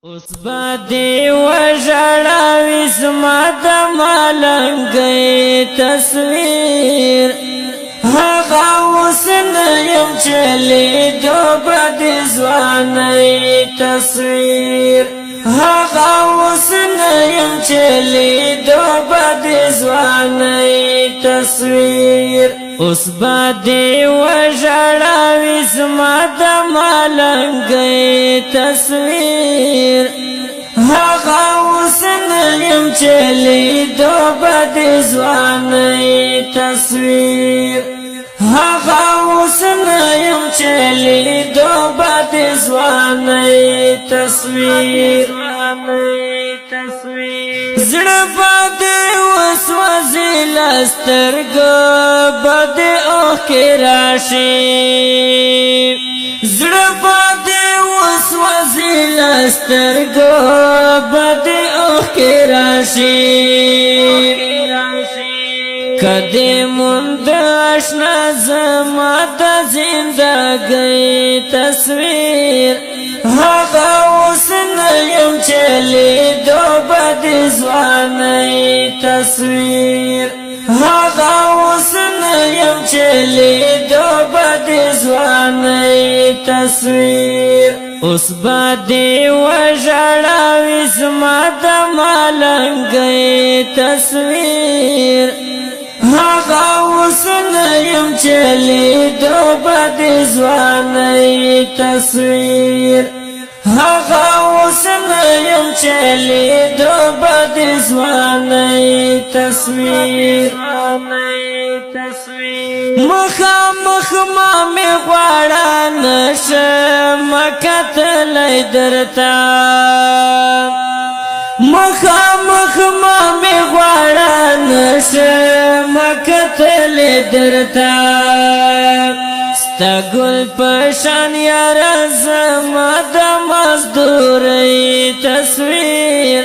اوس باندې وژړاوي زما د ملنګۍ تصویر هغه اوس نه یم چې لیدو به د ځوانۍ تصویر هغه اوس نه یم چې لیدو به د ځوانۍ تصویر اوس باندې وژړاوي زما د ملنګۍ تصویر هغه اوس نه یم چې لیدو به د ځوانۍ تصویر هغه اوس نه یم چې لیدو به د ځوانۍ تصویر زړه به دې وسوځي له سترګو به دې اوښکې راشي زړه به دې وسوځي له سترګو به دې اوښکې راشي کدی موند اشنا زما د زندګۍ تصویر هغه اوس نه یم چې لیدو به د ځوانۍ تصویر هغه اوس نه یم چې لیدو به د ځوانۍ تصویر اوس باندې وژړاوي زما د ملنګۍ تصویر هغه اوس نه یم چې لیدو به د ځوانۍ تصویر هغه اوس نه یم چې لیدو به د ځوانۍ تصویر مخامخ ما مې غواړه نشم کتلی درته مخامخ ما مې غواړه نشم کتلی درته ستا ګل په شان یاره زما د مزدورۍ تصویر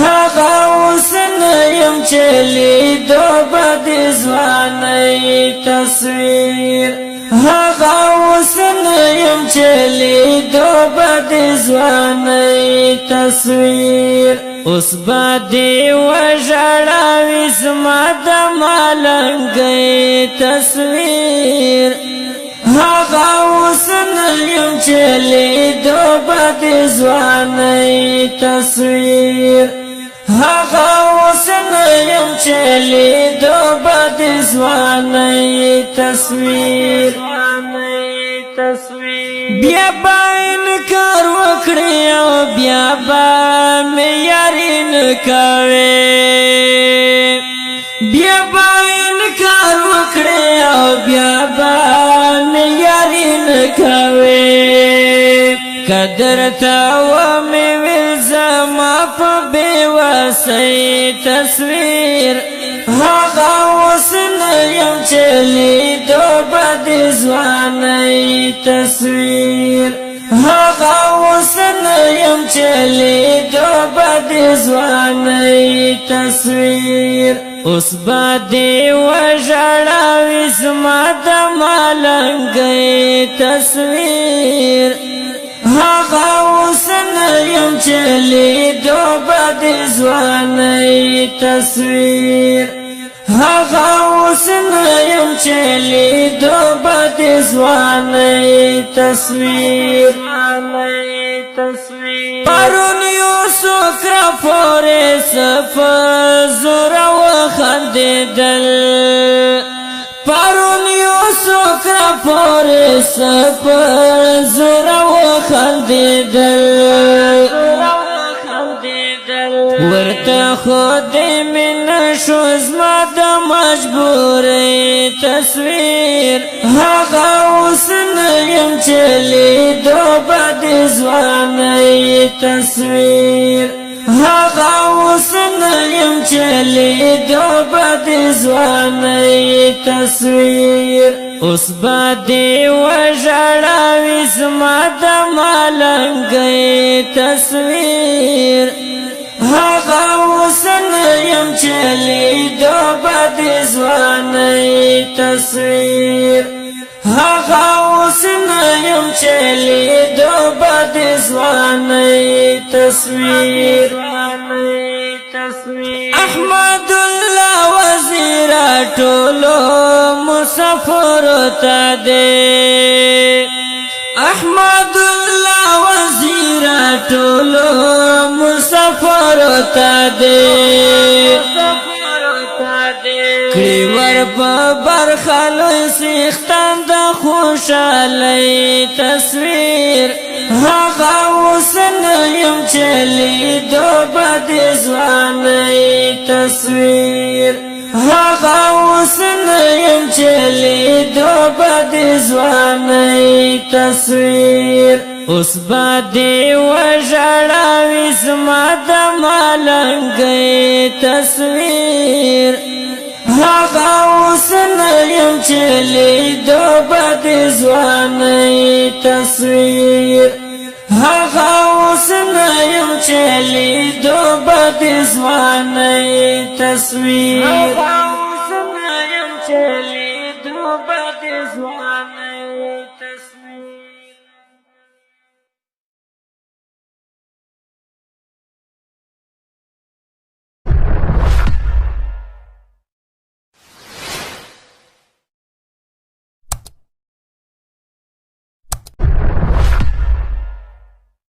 هغه اوس نه یم چې لیدو به د ځوانۍ تصویر هغه اوس نه یم چې لیدو به د ځوانۍ تصویر اوس باندې وژړاوي زما د ملنګۍ تصویر هغه اوس نه یم چې لیدو به د ځوانۍ تصویر هغه اوس نه یم چې لیدو به د ځوانۍ تصویر بیا به انکار وکړې او بیا به مې یاري نه کوې بیا به انکار وکړې او بیا به مې یاري نه کوې که درته ومې ویل زما په بېوسۍ تصویر هغه اوس نه یم چې لیدو به د ځوانۍ تصویر هغه اوس نه یم چې لیدو به د ځوانۍ تصویر اوس باندې وژړاوي زما د ملنګۍ تصویر هغه اوس نه یم چې لیدو به د ځوانۍ تصویر هغه اوس نه یم چې لیدو به د ځوانۍ تصویر پرون یو څوک راپورې په زوره وخندېدل پرون یو څوک راپورې په زوره وخندېدل ورته خو د مینه شو زما د مجبورۍ تصویر هغه اوس نه یم چې لیدو به د ځوانۍ تصویر هغه اوس نه یم چې لیدو به د ځوانۍ تصویر اوس باندې وژړاوي زما د ملنګۍ تصویر هغه اوس نه یم چې لیدو به د ځوانۍ تصویر هغه اوس نه یم چې لیدو به د ځوانۍ تصویر احمد الله وزیر ټولو مسافر ته دی احمد الله وزیر ټولو مسافر ته دی کړي ور په برخه لوی څښتن د خوشحالۍ تصویر هغه اوس نه یم چې لیدو به د ځوانۍ تصویر هغه اوس نه یم چې لیدو به د ځوانۍ تصویر اوس به دې وژړاوي زما د ملنګۍ تصویر هغه اوس نه یم چې لیدو به د ځوانۍ تصویر هغه اوس نه یم چې لیدو به د ځوانۍ تصویر هغه اوس نه یم چې لیدو به د ځوانۍ